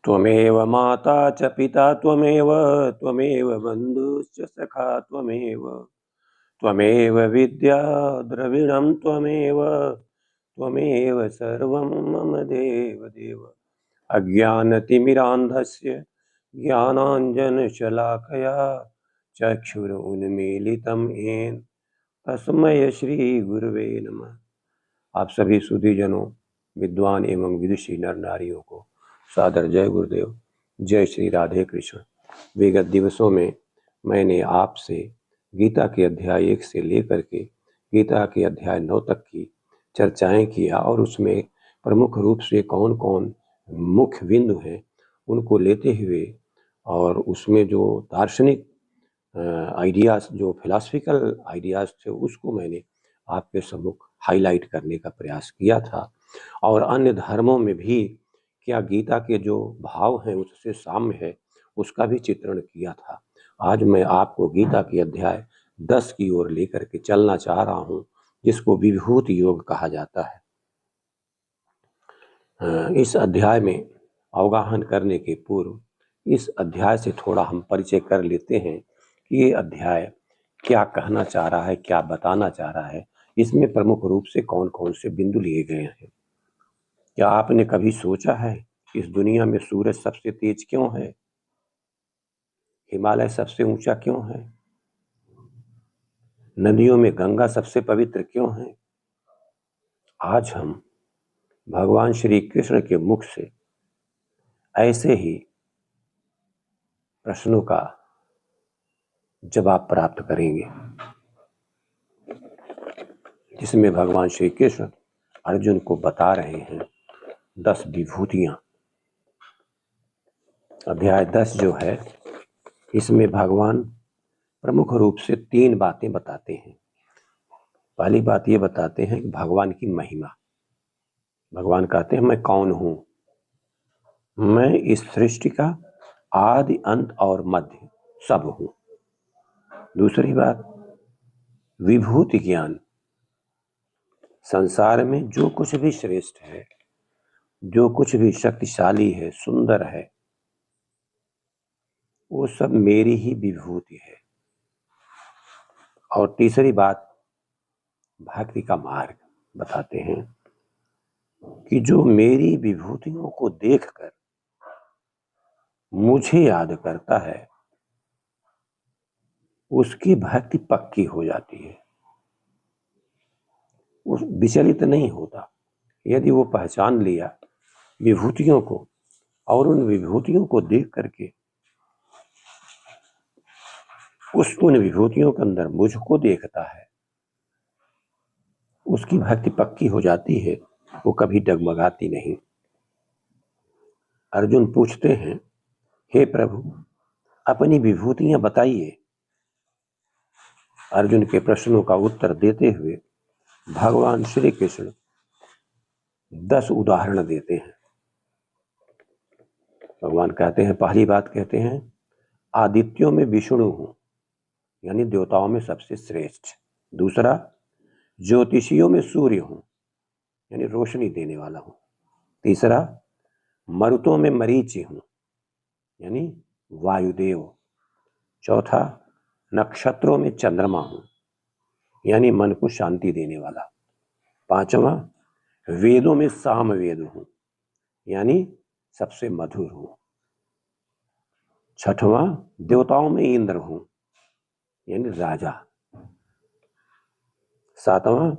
त्वमेव माता च पिता त्वमेव बन्धुश्च सखा त्वमेव विद्या द्रविणं त्वमेव सर्वं मम देव अज्ञानतिमिरान्धस्य ज्ञानाञ्जनशलाकया चक्षुरुन्मीलितं येन तस्मै श्रीगुरुवे नमः। आप सभी सुधीजनों, विद्वान एवं विदुषी नर नारियों को सादर जय गुरुदेव, जय श्री राधे कृष्ण। विगत दिवसों में मैंने आपसे गीता के अध्याय 1 से लेकर के गीता के अध्याय 9 तक की चर्चाएं किया और उसमें प्रमुख रूप से कौन कौन मुख्य बिंदु हैं उनको लेते हुए और उसमें जो दार्शनिक आइडियाज़, जो फिलॉसफिकल आइडियाज़ थे, उसको मैंने आपके सम्मुख हाईलाइट करने का प्रयास किया था। और अन्य धर्मों में भी क्या गीता के जो भाव हैं उससे साम्य है, उसका भी चित्रण किया था। आज मैं आपको गीता के अध्याय 10 की ओर लेकर के चलना चाह रहा हूँ, जिसको विभूति योग कहा जाता है। इस अध्याय में अवगाहन करने के पूर्व इस अध्याय से थोड़ा हम परिचय कर लेते हैं कि ये अध्याय क्या कहना चाह रहा है, क्या बताना चाह रहा है, इसमें प्रमुख रूप से कौन कौन से बिंदु लिए गए हैं। क्या आपने कभी सोचा है कि इस दुनिया में सूरज सबसे तेज क्यों है? हिमालय सबसे ऊंचा क्यों है? नदियों में गंगा सबसे पवित्र क्यों है? आज हम भगवान श्री कृष्ण के मुख से ऐसे ही प्रश्नों का जवाब प्राप्त करेंगे, जिसमें भगवान श्री कृष्ण अर्जुन को बता रहे हैं 10 विभूतियां। अध्याय 10 जो है, इसमें भगवान प्रमुख रूप से 3 बातें बताते हैं। पहली बात ये बताते हैं कि भगवान की महिमा। भगवान कहते हैं मैं कौन हूं? मैं इस सृष्टि का आदि अंत और मध्य सब हूं। दूसरी बात, विभूति ज्ञान। संसार में जो कुछ भी श्रेष्ठ है, जो कुछ भी शक्तिशाली है, सुंदर है, वो सब मेरी ही विभूति है। और तीसरी बात, भक्ति का मार्ग बताते हैं कि जो मेरी विभूतियों को देखकर मुझे याद करता है, उसकी भक्ति पक्की हो जाती है, उस विचलित नहीं होता। यदि वो पहचान लिया विभूतियों को और उन विभूतियों को देख करके उन विभूतियों के अंदर मुझको देखता है, उसकी भक्ति पक्की हो जाती है, वो कभी डगमगाती नहीं। अर्जुन पूछते हैं, हे प्रभु अपनी विभूतियां बताइए। अर्जुन के प्रश्नों का उत्तर देते हुए भगवान श्री कृष्ण 10 उदाहरण देते हैं। भगवान कहते हैं, पहली बात कहते हैं, आदित्यों में विष्णु हूं, यानी देवताओं में सबसे श्रेष्ठ। दूसरा, ज्योतिषियों में सूर्य हूं, यानी रोशनी देने वाला हूं। तीसरा, मरुतों में मरीचि हूं, यानी वायुदेव। चौथा, नक्षत्रों में चंद्रमा हूं, यानी मन को शांति देने वाला। पांचवा, वेदों में सामवेद हूं, यानी सबसे मधुर हूं। छठवां, देवताओं में इंद्र हूं, यानी राजा। सातवां,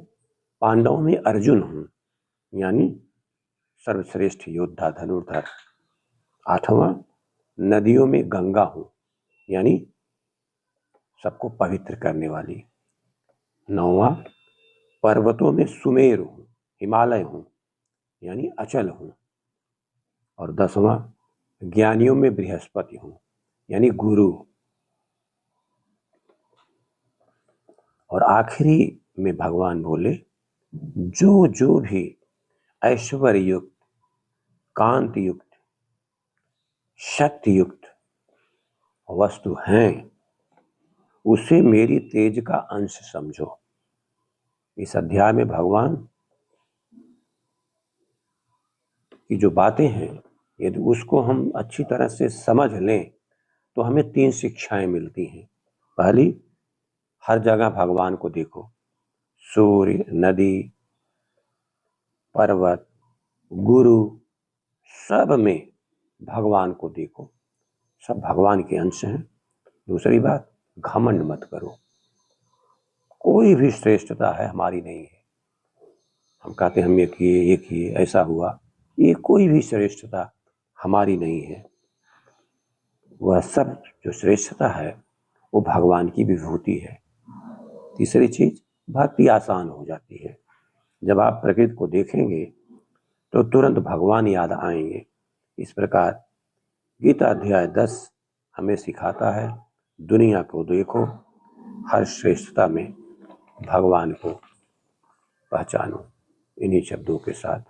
पांडवों में अर्जुन हूं, यानी सर्वश्रेष्ठ योद्धा धनुर्धर। आठवां, नदियों में गंगा हूं, यानी सबको पवित्र करने वाली। नौवां, पर्वतों में सुमेर हूं, हिमालय हूं, यानी अचल हूं। और 10वां, ज्ञानियों में बृहस्पति हूं, यानी गुरु। और आखिरी में भगवान बोले, जो जो भी ऐश्वर्य युक्त, कांति युक्त, शक्ति युक्त वस्तु हैं, उसे मेरी तेज का अंश समझो। इस अध्याय में भगवान की जो बातें हैं, यदि उसको हम अच्छी तरह से समझ लें तो हमें 3 शिक्षाएं मिलती हैं। पहली, हर जगह भगवान को देखो, सूर्य, नदी, पर्वत, गुरु, सब में भगवान को देखो, सब भगवान के अंश हैं। दूसरी बात, घमंड मत करो, कोई भी श्रेष्ठता है हमारी नहीं है। हम कहते हैं हम ये किए ऐसा हुआ, ये कोई भी श्रेष्ठता हमारी नहीं है। वह सब जो श्रेष्ठता है वो भगवान की विभूति है। तीसरी चीज, भक्ति आसान हो जाती है। जब आप प्रकृति को देखेंगे तो तुरंत भगवान याद आएंगे। इस प्रकार गीता अध्याय 10 हमें सिखाता है, दुनिया को देखो, हर श्रेष्ठता में भगवान को पहचानो। इन्हीं शब्दों के साथ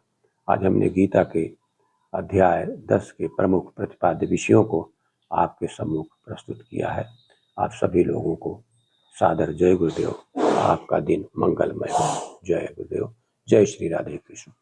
आज हमने गीता के अध्याय 10 के प्रमुख प्रतिपाद्य विषयों को आपके सम्मुख प्रस्तुत किया है। आप सभी लोगों को सादर जय गुरुदेव। आपका दिन मंगलमय हो। जय गुरुदेव। जय श्री राधे कृष्ण।